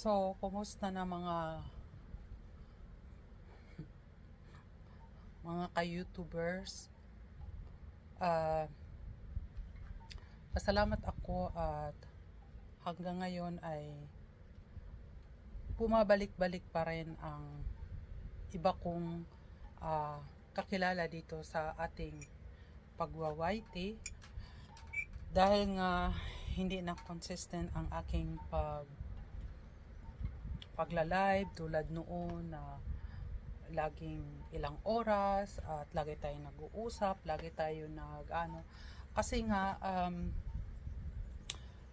So, kumusta na mga ka-YouTubers? Pasalamat ako at hanggang ngayon ay bumabalik-balik pa rin ang iba kong kakilala dito sa ating pagwa-YT dahil nga hindi na consistent ang aking pagla-live tulad noon na laging ilang oras at lagi tayong nag-uusap, lagi tayo kasi nga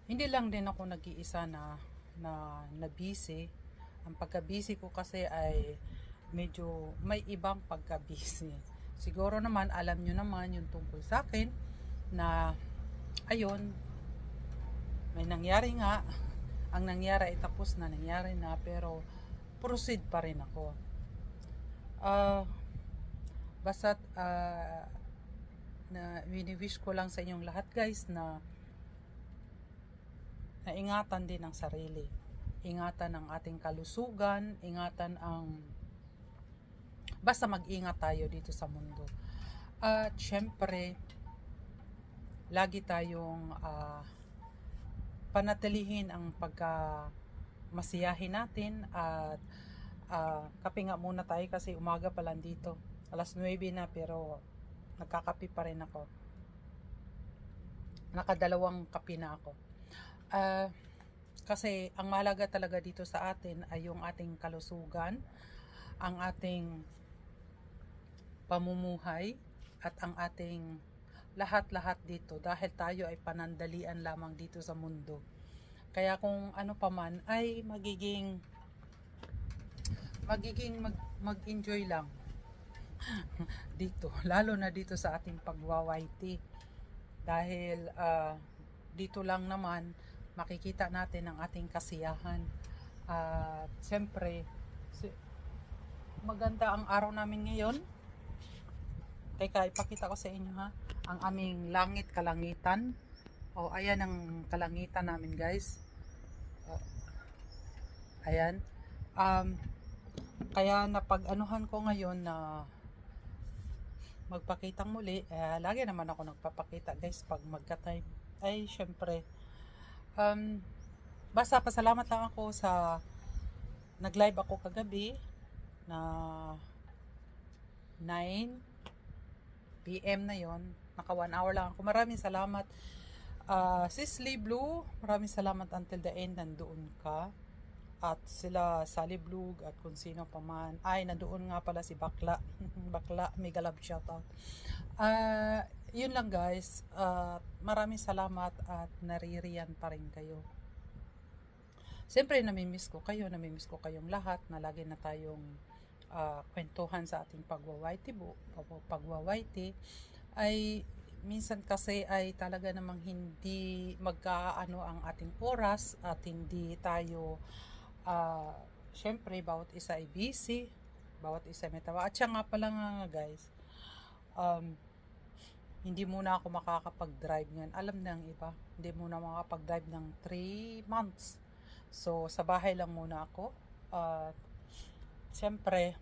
hindi lang din ako nag-iisa na busy. Ang pagka-busy ko kasi ay medyo may ibang pagka-busy. Siguro naman alam nyo naman yung tungkol sa akin na ayun, may nangyari nga. Ang nangyari ay tapos na, nangyari na, pero proceed pa rin ako. Basta't na wini-wish ko lang sa inyong lahat guys na ingatan din ang sarili, ingatan ang ating kalusugan, ingatan ang basta mag-ingat tayo dito sa mundo. At syempre lagi tayong panatilihin ang masiyahin natin at kape nga muna tayo kasi umaga pa lang dito, alas 9 na, pero nagkakape pa rin ako, nakadalawang kape na ako. Kasi ang mahalaga talaga dito sa atin ay yung ating kalusugan, ang ating pamumuhay at ang ating lahat-lahat dito, dahil tayo ay panandalian lamang dito sa mundo. Kaya kung ano pa man ay mag-enjoy lang dito, lalo na dito sa ating pagwa-YT dahil dito lang naman makikita natin ang ating kasiyahan. Siyempre maganda ang araw namin ngayon. Teka, ipakita ko sa inyo ha, ang aming langit, kalangitan. Ayan ang kalangitan namin guys. Ayan. Kaya napag-anuhan ko ngayon na magpakitang muli. Lagi naman ako nagpapakita guys pag magka-time. Ay syempre basta pasalamat lang ako sa nag-live ako kagabi na 9 PM na yon, naka 1 hour lang ako. Maraming salamat Sisley Blue, maraming salamat until the end, nandoon ka. At sila Sally Blue at kung sino pa man. Ay, nandoon nga pala si Bakla. Bakla, mega love shoutout. Yun lang guys. Maraming salamat at naririyan pa rin kayo. Siyempre namimiss ko kayo, namimiss ko kayong lahat na lagi na tayong kwentuhan sa ating pagwa-YT ay minsan kasi ay talaga namang hindi magkaano ang ating oras at hindi tayo syempre bawat isa ay busy, bawat isa may tawa. At siya nga pala nga guys, hindi muna ako makakapag-drive ngayon. Alam na ang iba, hindi muna makakapag-drive ng 3 months. So sa bahay lang muna ako. Siyempre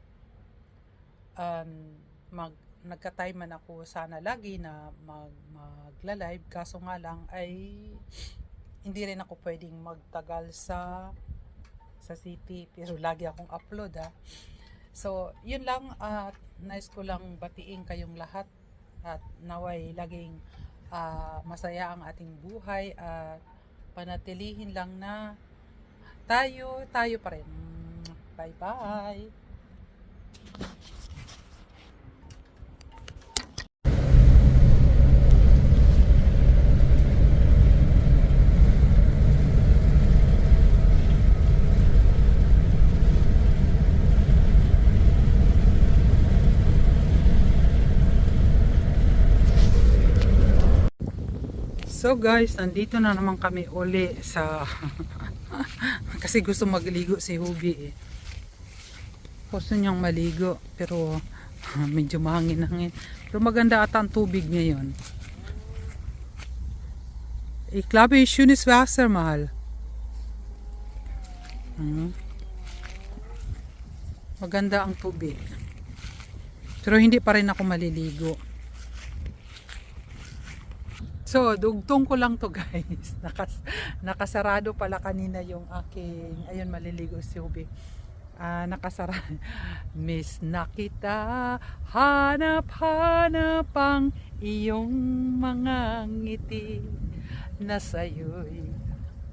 nagka-time man ako sana lagi na magla-live, kaso nga lang ay hindi rin ako pwedeng magtagal sa CP, pero lagi akong upload So yun lang, at nice ko lang batiin kayong lahat at naway laging masaya ang ating buhay at panatilihin lang na tayo pa rin. Bye bye. So guys, nandito na naman kami uli sa kasi gusto magligo si Hubi Gusto niyang maligo pero medyo mahangin-hangin. Pero maganda ata ang tubig ngayon. Ich glaube, schönes Wasser, mahal. Mhm. Maganda ang tubig. Pero hindi pa rin ako maliligo. So, dugtong ko lang to guys. Nakasarado pala kanina yung aking, ayun, maliligo si Hubi. Nakasara. Miss na kita, hanap-hanap ang iyong mga ngiti, na sa'yo'y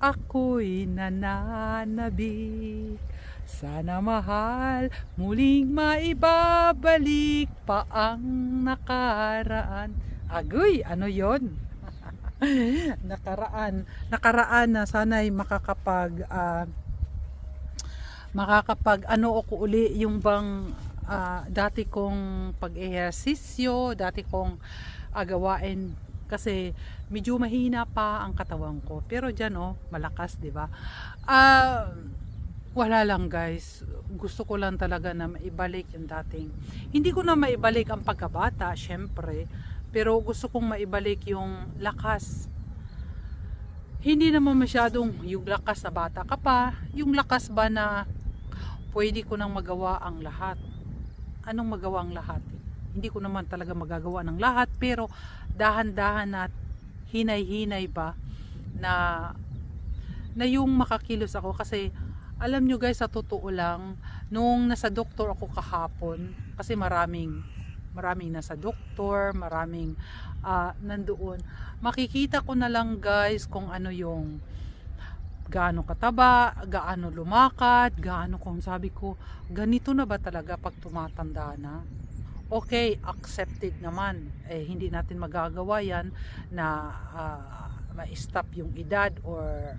ako'y nananabik. Sana mahal, muling maibabalik pa ang nakaraan. Agoy, ano yon? Nakaraan na sana'y makakapag ano ako uli, yung bang dati kong pag-ehersisyo, dati kong gawain, kasi medyo mahina pa ang katawan ko, pero dyan malakas, di ba? Wala lang guys, gusto ko lang talaga na maibalik yung dating, hindi ko na maibalik ang pagkabata syempre, pero gusto kong maibalik yung lakas. Hindi naman masyadong yung lakas na bata ka pa, yung lakas ba na pwede ko nang magawa ang lahat. Anong magawa ang lahat? Hindi ko naman talaga magagawa ng lahat, pero dahan-dahan at hinay-hinay ba na yung makakilos ako. Kasi alam nyo guys, sa totoo lang, nung nasa doktor ako kahapon, kasi maraming nasa doktor, maraming nandoon, makikita ko na lang guys kung ano yung gaano kataba, gaano lumakad, gaano, kung sabi ko, ganito na ba talaga pag tumatanda na? Okay, accepted naman. Hindi natin magagawa yan na ma-stop yung edad or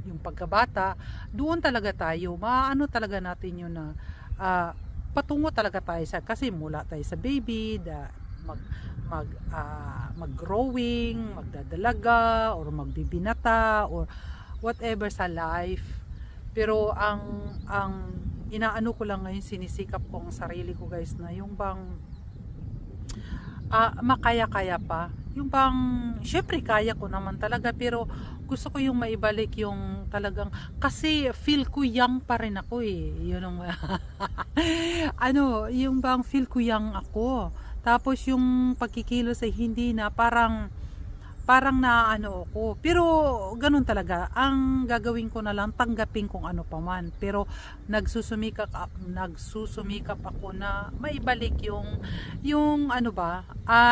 yung pagkabata. Doon talaga tayo, maano talaga natin yun na patungo talaga tayo sa, kasi mula tayo sa baby, mag-growing, magdadalaga, or magbibinata, or whatever sa life. Pero ang inaano ko lang ngayon, sinisikap ko ang sarili ko guys, na yung bang makaya-kaya pa, yung bang syempre kaya ko naman talaga, pero gusto ko yung maibalik yung talagang, kasi feel ko young pa rin ako yun ang yung bang feel ko young ako, tapos yung pagkikilos ay hindi na parang naano ako, pero ganun talaga ang gagawin ko na lang, tanggapin kung ano pa man, pero nagsusumikap ako na maibalik yung ano ba,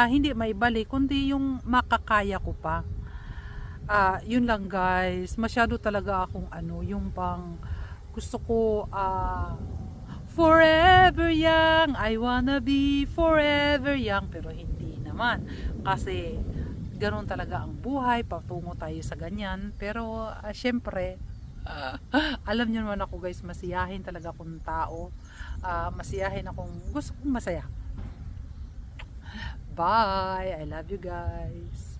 hindi maibalik kundi yung makakaya ko pa. Yun lang guys, masyado talaga akong yung pang gusto ko forever young, I wanna be forever young, pero hindi naman, kasi ganun talaga ang buhay, patungo tayo sa ganyan. Pero syempre, alam nyo naman ako guys, masiyahin talaga akong tao, masiyahin akong, gusto kong masaya. Bye, I love you guys.